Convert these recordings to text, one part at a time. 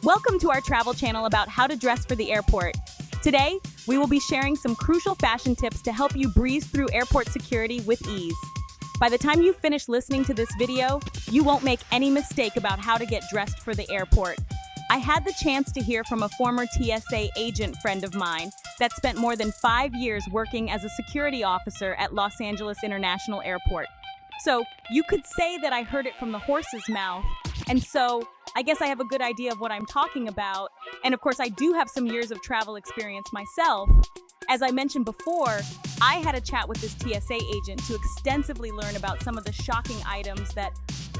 Welcome to our travel channel about how to dress for the airport. Today, we will be sharing some crucial fashion tips to help you breeze through airport security with ease. By the time you finish listening to this video, you won't make any mistake about how to get dressed for the airport. I had the chance to hear from a former TSA agent friend of mine that spent more than 5 years working as a security officer at Los Angeles International Airport. So, you could say that I heard it from the horse's mouth, and so I guess I have a good idea of what I'm talking about. And of course, I do have some years of travel experience myself. As I mentioned before, I had a chat with this TSA agent to extensively learn about some of the shocking items that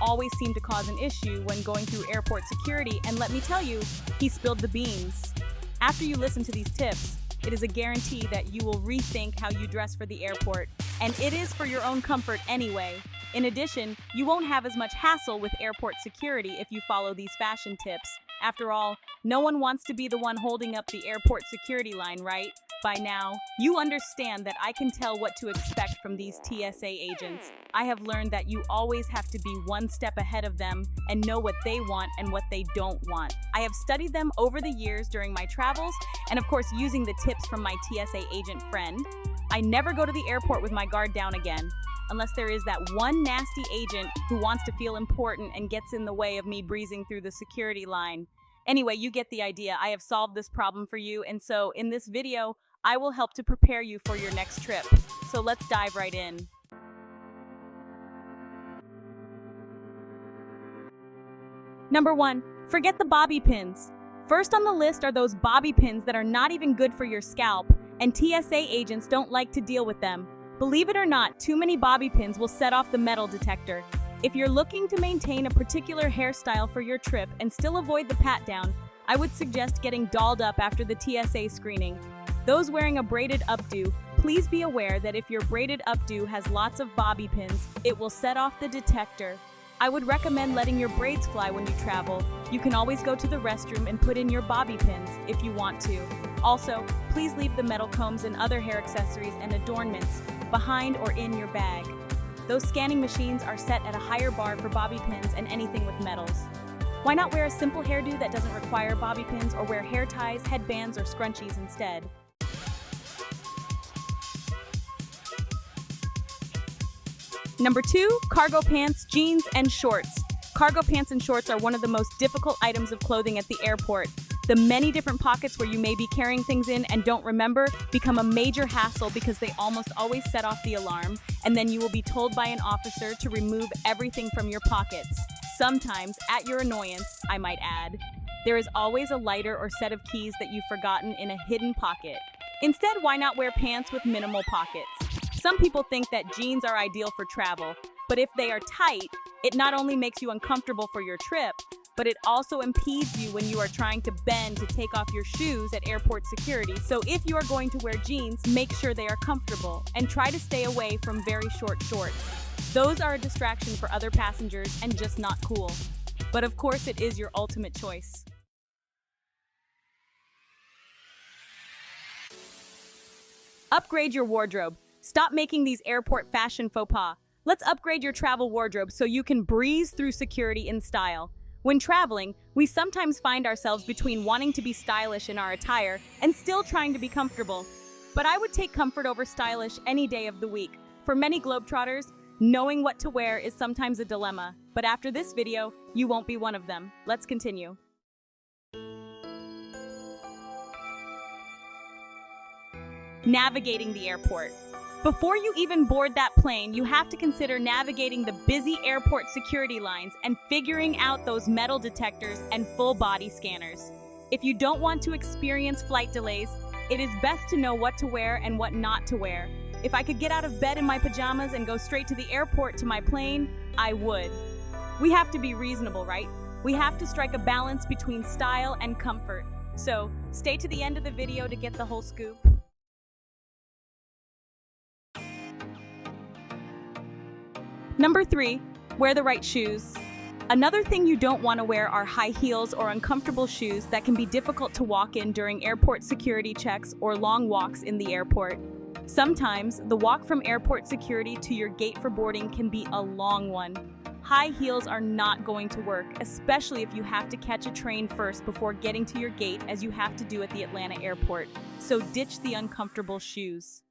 always seem to cause an issue when going through airport security, and let me tell you, he spilled the beans. After you listen to these tips, it is a guarantee that you will rethink how you dress for the airport, and it is for your own comfort anyway. In addition, you won't have as much hassle with airport security if you follow these fashion tips. After all, no one wants to be the one holding up the airport security line, right? By now, you understand that I can tell what to expect from these TSA agents. I have learned that you always have to be one step ahead of them and know what they want and what they don't want. I have studied them over the years during my travels and, of course, using the tips from my TSA agent friend. I never go to the airport with my guard down again, unless there is that one nasty agent who wants to feel important and gets in the way of me breezing through the security line. Anyway, you get the idea. I have solved this problem for you, and so in this video, I will help to prepare you for your next trip. So let's dive right in. Number 1, forget the bobby pins. First on the list are those bobby pins that are not even good for your scalp, and TSA agents don't like to deal with them. Believe it or not, too many bobby pins will set off the metal detector. If you're looking to maintain a particular hairstyle for your trip and still avoid the pat-down, I would suggest getting dolled up after the TSA screening. Those wearing a braided updo, please be aware that if your braided updo has lots of bobby pins, it will set off the detector. I would recommend letting your braids fly when you travel. You can always go to the restroom and put in your bobby pins if you want to. Also, please leave the metal combs and other hair accessories and adornments behind or in your bag. Those scanning machines are set at a higher bar for bobby pins and anything with metals. Why not wear a simple hairdo that doesn't require bobby pins, or wear hair ties, headbands, or scrunchies instead? Number 2, cargo pants, jeans, and shorts. Cargo pants and shorts are one of the most difficult items of clothing at the airport. The many different pockets where you may be carrying things in and don't remember become a major hassle because they almost always set off the alarm, and then you will be told by an officer to remove everything from your pockets. Sometimes, at your annoyance, I might add. There is always a lighter or set of keys that you've forgotten in a hidden pocket. Instead, why not wear pants with minimal pockets? Some people think that jeans are ideal for travel, but if they are tight, it not only makes you uncomfortable for your trip, but it also impedes you when you are trying to bend to take off your shoes at airport security. So if you are going to wear jeans, make sure they are comfortable and try to stay away from very short shorts. Those are a distraction for other passengers and just not cool. But of course, it is your ultimate choice. Upgrade your wardrobe. Stop making these airport fashion faux pas. Let's upgrade your travel wardrobe so you can breeze through security in style. When traveling, we sometimes find ourselves between wanting to be stylish in our attire and still trying to be comfortable. But I would take comfort over stylish any day of the week. For many globetrotters, knowing what to wear is sometimes a dilemma. But after this video, you won't be one of them. Let's continue. Navigating the airport. Before you even board that plane, you have to consider navigating the busy airport security lines and figuring out those metal detectors and full body scanners. If you don't want to experience flight delays, it is best to know what to wear and what not to wear. If I could get out of bed in my pajamas and go straight to the airport to my plane, I would. We have to be reasonable, right? We have to strike a balance between style and comfort. So, stay to the end of the video to get the whole scoop. Number 3, wear the right shoes. Another thing you don't want to wear are high heels or uncomfortable shoes that can be difficult to walk in during airport security checks or long walks in the airport. Sometimes, the walk from airport security to your gate for boarding can be a long one. high heels are not going to work, especially if you have to catch a train first before getting to your gate, as you have to do at the Atlanta airport. So ditch the uncomfortable shoes.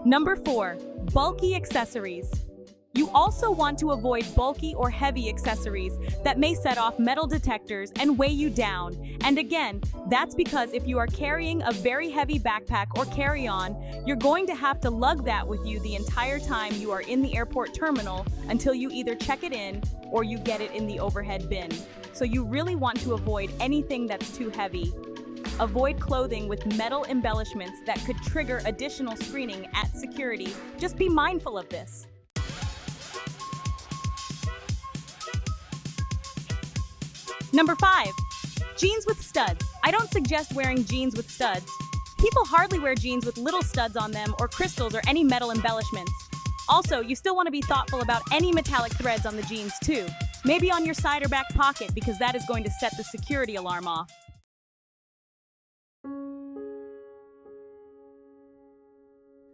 Number 4, bulky accessories. You also want to avoid bulky or heavy accessories that may set off metal detectors and weigh you down. And again, that's because if you are carrying a very heavy backpack or carry-on, you're going to have to lug that with you the entire time you are in the airport terminal until you either check it in or you get it in the overhead bin. So you really want to avoid anything that's too heavy. Avoid clothing with metal embellishments that could trigger additional screening at security. Just be mindful of this. Number 5, jeans with studs. I don't suggest wearing jeans with studs. People hardly wear jeans with little studs on them or crystals or any metal embellishments. Also, you still want to be thoughtful about any metallic threads on the jeans too. Maybe on your side or back pocket, because that is going to set the security alarm off.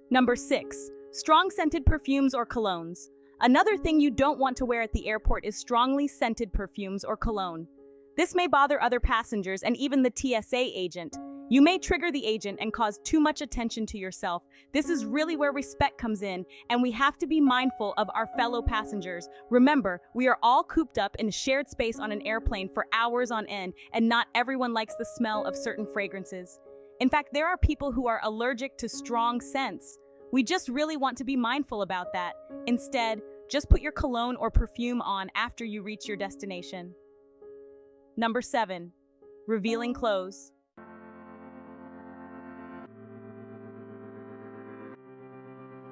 Number 6, strong scented perfumes or colognes. Another thing you don't want to wear at the airport is strongly scented perfumes or cologne. This may bother other passengers and even the TSA agent. You may trigger the agent and cause too much attention to yourself. This is really where respect comes in, and we have to be mindful of our fellow passengers. Remember, we are all cooped up in a shared space on an airplane for hours on end, and not everyone likes the smell of certain fragrances. In fact, there are people who are allergic to strong scents. We just really want to be mindful about that. Instead, just put your cologne or perfume on after you reach your destination. Number 7, revealing clothes.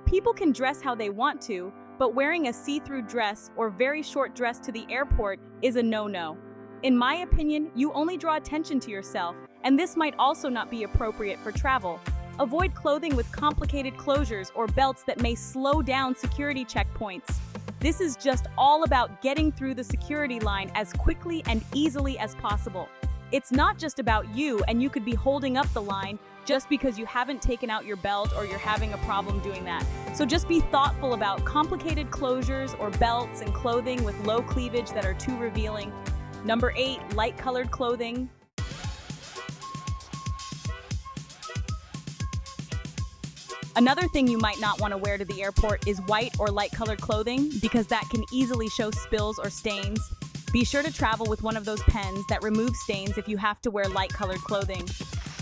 People can dress how they want to, but wearing a see-through dress or very short dress to the airport is a no-no. In my opinion, you only draw attention to yourself, and this might also not be appropriate for travel. Avoid clothing with complicated closures or belts that may slow down security checkpoints. This is just all about getting through the security line as quickly and easily as possible. It's not just about you, and you could be holding up the line just because you haven't taken out your belt or you're having a problem doing that. So just be thoughtful about complicated closures or belts and clothing with low cleavage that are too revealing. Number 8, light-colored clothing. Another thing you might not want to wear to the airport is white or light-colored clothing, because that can easily show spills or stains. Be sure to travel with one of those pens that remove stains if you have to wear light-colored clothing.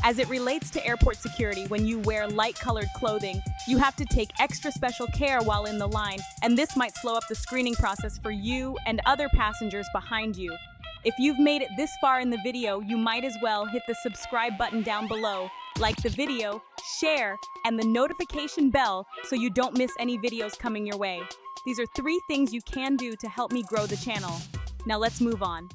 As it relates to airport security, when you wear light-colored clothing, you have to take extra special care while in the line, and this might slow up the screening process for you and other passengers behind you. If you've made it this far in the video, you might as well hit the subscribe button down below, like the video, share, and the notification bell so you don't miss any videos coming your way. These are 3 things you can do to help me grow the channel. Now let's move on.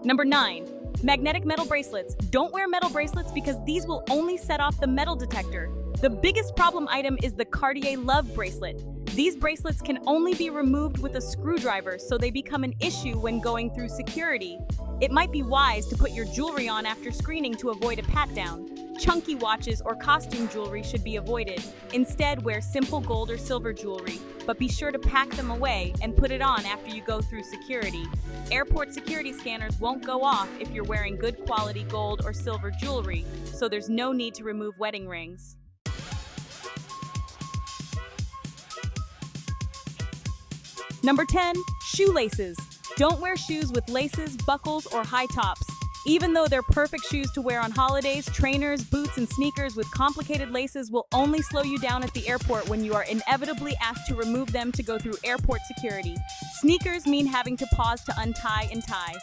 Number 9, magnetic metal bracelets. Don't wear metal bracelets because these will only set off the metal detector. The biggest problem item is the Cartier Love bracelet. These bracelets can only be removed with a screwdriver, so they become an issue when going through security. It might be wise to put your jewelry on after screening to avoid a pat-down. Chunky watches or costume jewelry should be avoided. Instead, wear simple gold or silver jewelry, but be sure to pack them away and put it on after you go through security. Airport security scanners won't go off if you're wearing good quality gold or silver jewelry, so there's no need to remove wedding rings. Number 10, shoelaces. Don't wear shoes with laces, buckles, or high tops. Even though they're perfect shoes to wear on holidays, trainers, boots, and sneakers with complicated laces will only slow you down at the airport when you are inevitably asked to remove them to go through airport security. Sneakers mean having to pause to untie and tie.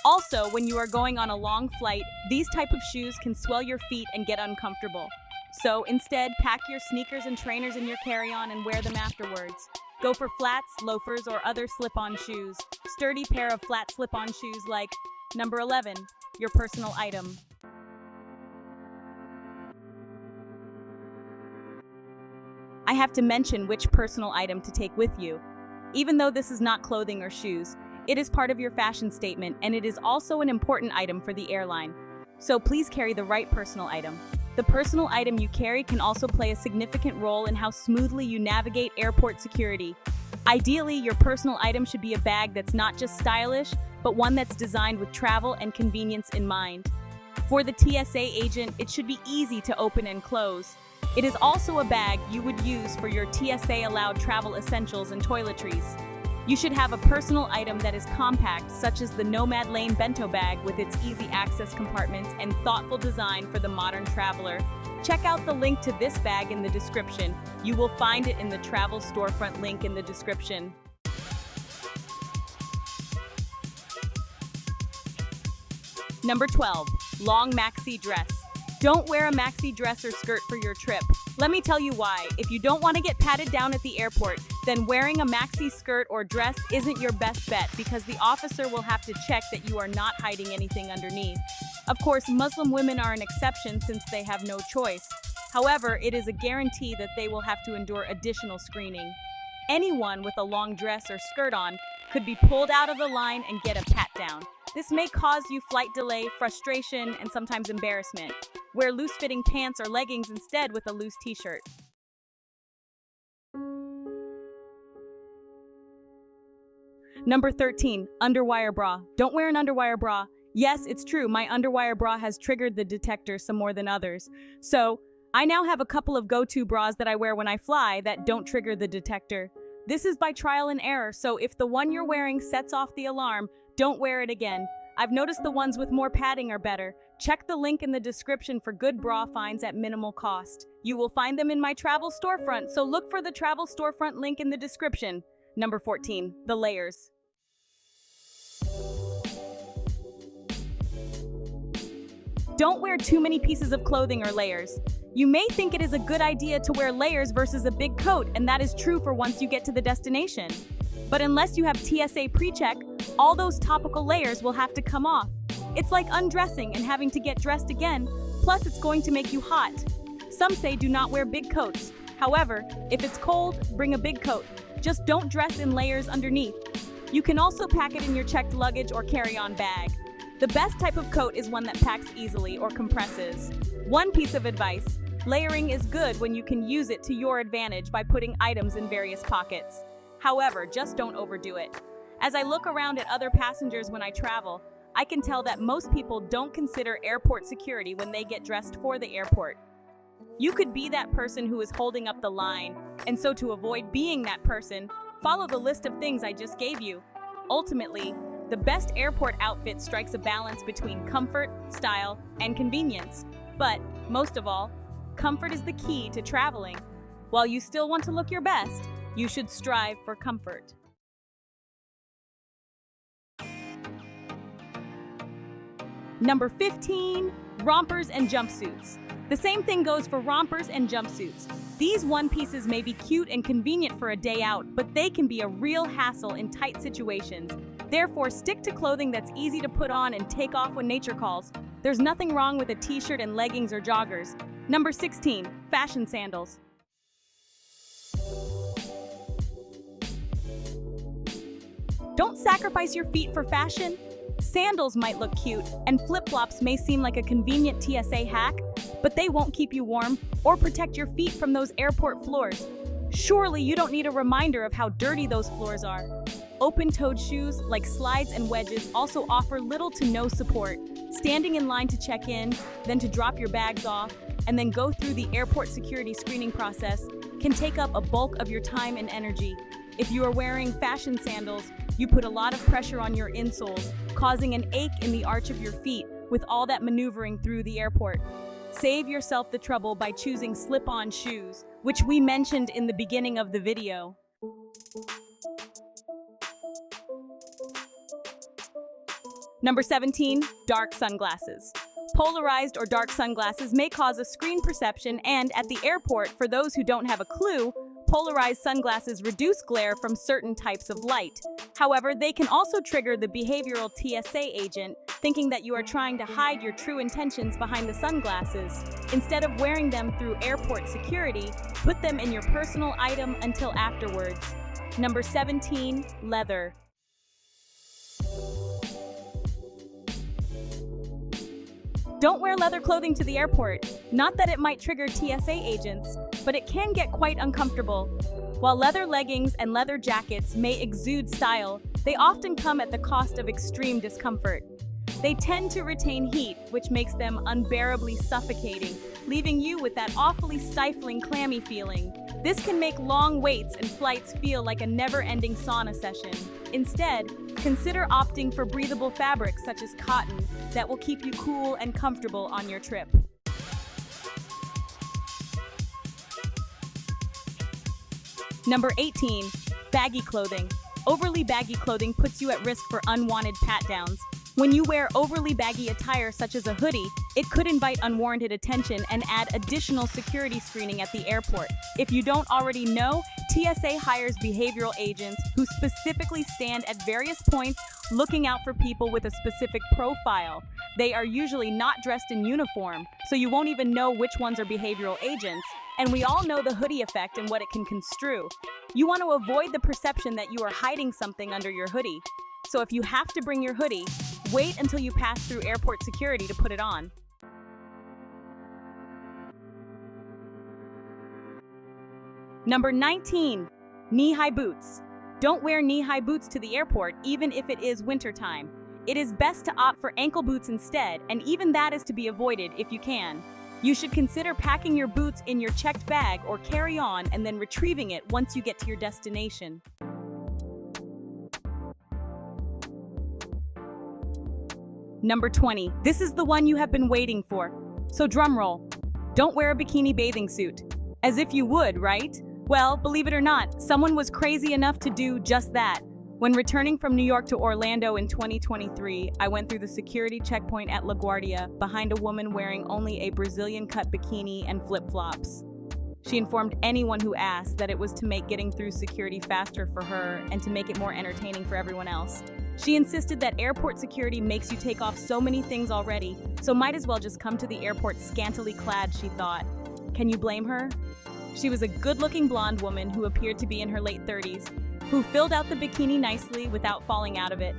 Also, when you are going on a long flight, these type of shoes can swell your feet and get uncomfortable. So instead, pack your sneakers and trainers in your carry-on and wear them afterwards. Go for flats, loafers, or other slip-on shoes. Sturdy pair of flat slip-on shoes like number 11, your personal item. I have to mention which personal item to take with you. Even though this is not clothing or shoes, it is part of your fashion statement, and it is also an important item for the airline. So please carry the right personal item. The personal item you carry can also play a significant role in how smoothly you navigate airport security. Ideally, your personal item should be a bag that's not just stylish, but one that's designed with travel and convenience in mind. For the TSA agent, it should be easy to open and close. It is also a bag you would use for your TSA-allowed travel essentials and toiletries. You should have a personal item that is compact, such as the Nomad Lane bento bag with its easy access compartments and thoughtful design for the modern traveler. Check out the link to this bag in the description. You will find it in the travel storefront link in the description. Number 12, long maxi dress. Don't wear a maxi dress or skirt for your trip. Let me tell you why. If you don't want to get patted down at the airport, then wearing a maxi skirt or dress isn't your best bet because the officer will have to check that you are not hiding anything underneath. Of course, Muslim women are an exception since they have no choice. However, it is a guarantee that they will have to endure additional screening. Anyone with a long dress or skirt on could be pulled out of the line and get a pat down. This may cause you flight delay, frustration, and sometimes embarrassment. Wear loose-fitting pants or leggings instead with a loose t-shirt. Number 13, Underwire Bra. Don't wear an underwire bra. Yes, it's true, my underwire bra has triggered the detector some more than others. So, I now have a couple of go-to bras that I wear when I fly that don't trigger the detector. This is by trial and error, so if the one you're wearing sets off the alarm, don't wear it again. I've noticed the ones with more padding are better. Check the link in the description for good bra finds at minimal cost. You will find them in my travel storefront, so look for the travel storefront link in the description. Number 14, the layers. Don't wear too many pieces of clothing or layers. You may think it is a good idea to wear layers versus a big coat, and that is true for once you get to the destination. But unless you have TSA pre-check, all those topical layers will have to come off. It's like undressing and having to get dressed again, plus it's going to make you hot. Some say do not wear big coats. However, if it's cold, bring a big coat. Just don't dress in layers underneath. You can also pack it in your checked luggage or carry-on bag. The best type of coat is one that packs easily or compresses. One piece of advice, layering is good when you can use it to your advantage by putting items in various pockets. However, just don't overdo it. As I look around at other passengers when I travel, I can tell that most people don't consider airport security when they get dressed for the airport. You could be that person who is holding up the line, and so to avoid being that person, follow the list of things I just gave you. Ultimately, the best airport outfit strikes a balance between comfort, style, and convenience. But, most of all, comfort is the key to traveling. While you still want to look your best, you should strive for comfort. Number 15, rompers and jumpsuits. The same thing goes for rompers and jumpsuits. These one pieces may be cute and convenient for a day out, but they can be a real hassle in tight situations. Therefore, stick to clothing that's easy to put on and take off when nature calls. There's nothing wrong with a t-shirt and leggings or joggers. Number 16, fashion sandals. Don't sacrifice your feet for fashion. Sandals might look cute, and flip-flops may seem like a convenient TSA hack, but they won't keep you warm or protect your feet from those airport floors. Surely you don't need a reminder of how dirty those floors are. Open-toed shoes, like slides and wedges, also offer little to no support. Standing in line to check in, then to drop your bags off, and then go through the airport security screening process can take up a bulk of your time and energy. If you are wearing fashion sandals, you put a lot of pressure on your insoles, causing an ache in the arch of your feet with all that maneuvering through the airport. Save yourself the trouble by choosing slip-on shoes, which we mentioned in the beginning of the video. Number 17, dark sunglasses. Polarized or dark sunglasses may cause a screen perception, and at the airport, for those who don't have a clue, polarized sunglasses reduce glare from certain types of light. However, they can also trigger the behavioral TSA agent, thinking that you are trying to hide your true intentions behind the sunglasses. Instead of wearing them through airport security, put them in your personal item until afterwards. Number 17, leather. Don't wear leather clothing to the airport. Not that it might trigger TSA agents, but it can get quite uncomfortable. While leather leggings and leather jackets may exude style, they often come at the cost of extreme discomfort. They tend to retain heat, which makes them unbearably suffocating, leaving you with that awfully stifling, clammy feeling. This can make long waits and flights feel like a never-ending sauna session. Instead, consider opting for breathable fabrics such as cotton that will keep you cool and comfortable on your trip. Number 18, baggy clothing. Overly baggy clothing puts you at risk for unwanted pat-downs. When you wear overly baggy attire such as a hoodie, it could invite unwarranted attention and add additional security screening at the airport. If you don't already know, TSA hires behavioral agents who specifically stand at various points looking out for people with a specific profile. They are usually not dressed in uniform, so you won't even know which ones are behavioral agents. And we all know the hoodie effect and what it can construe. You want to avoid the perception that you are hiding something under your hoodie. So if you have to bring your hoodie, wait until you pass through airport security to put it on. Number 19, knee-high boots. Don't wear knee-high boots to the airport, even if it is wintertime. It is best to opt for ankle boots instead, and even that is to be avoided if you can. You should consider packing your boots in your checked bag or carry-on and then retrieving it once you get to your destination. Number 20. This is the one you have been waiting for. So drum roll. Don't wear a bikini bathing suit. As if you would, right? Well, believe it or not, someone was crazy enough to do just that. When returning from New York to Orlando in 2023, I went through the security checkpoint at LaGuardia behind a woman wearing only a Brazilian-cut bikini and flip-flops. She informed anyone who asked that it was to make getting through security faster for her and to make it more entertaining for everyone else. She insisted that airport security makes you take off so many things already, so might as well just come to the airport scantily clad, she thought. Can you blame her? She was a good-looking blonde woman who appeared to be in her late 30s, who filled out the bikini nicely without falling out of it.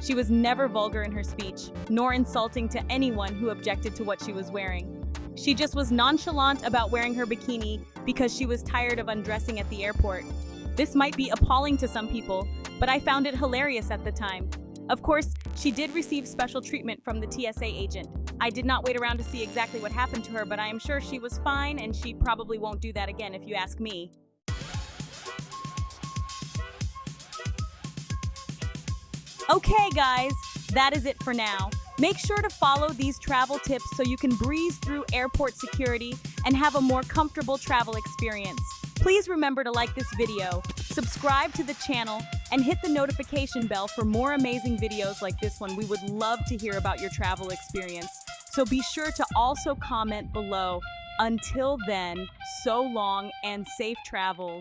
She was never vulgar in her speech, nor insulting to anyone who objected to what she was wearing. She just was nonchalant about wearing her bikini because she was tired of undressing at the airport. This might be appalling to some people, but I found it hilarious at the time. Of course, she did receive special treatment from the TSA agent. I did not wait around to see exactly what happened to her, but I am sure she was fine and she probably won't do that again if you ask me. Okay guys, that is it for now. Make sure to follow these travel tips so you can breeze through airport security and have a more comfortable travel experience. Please remember to like this video, subscribe to the channel, and hit the notification bell for more amazing videos like this one. We would love to hear about your travel experience. So be sure to also comment below. Until then, so long and safe travels.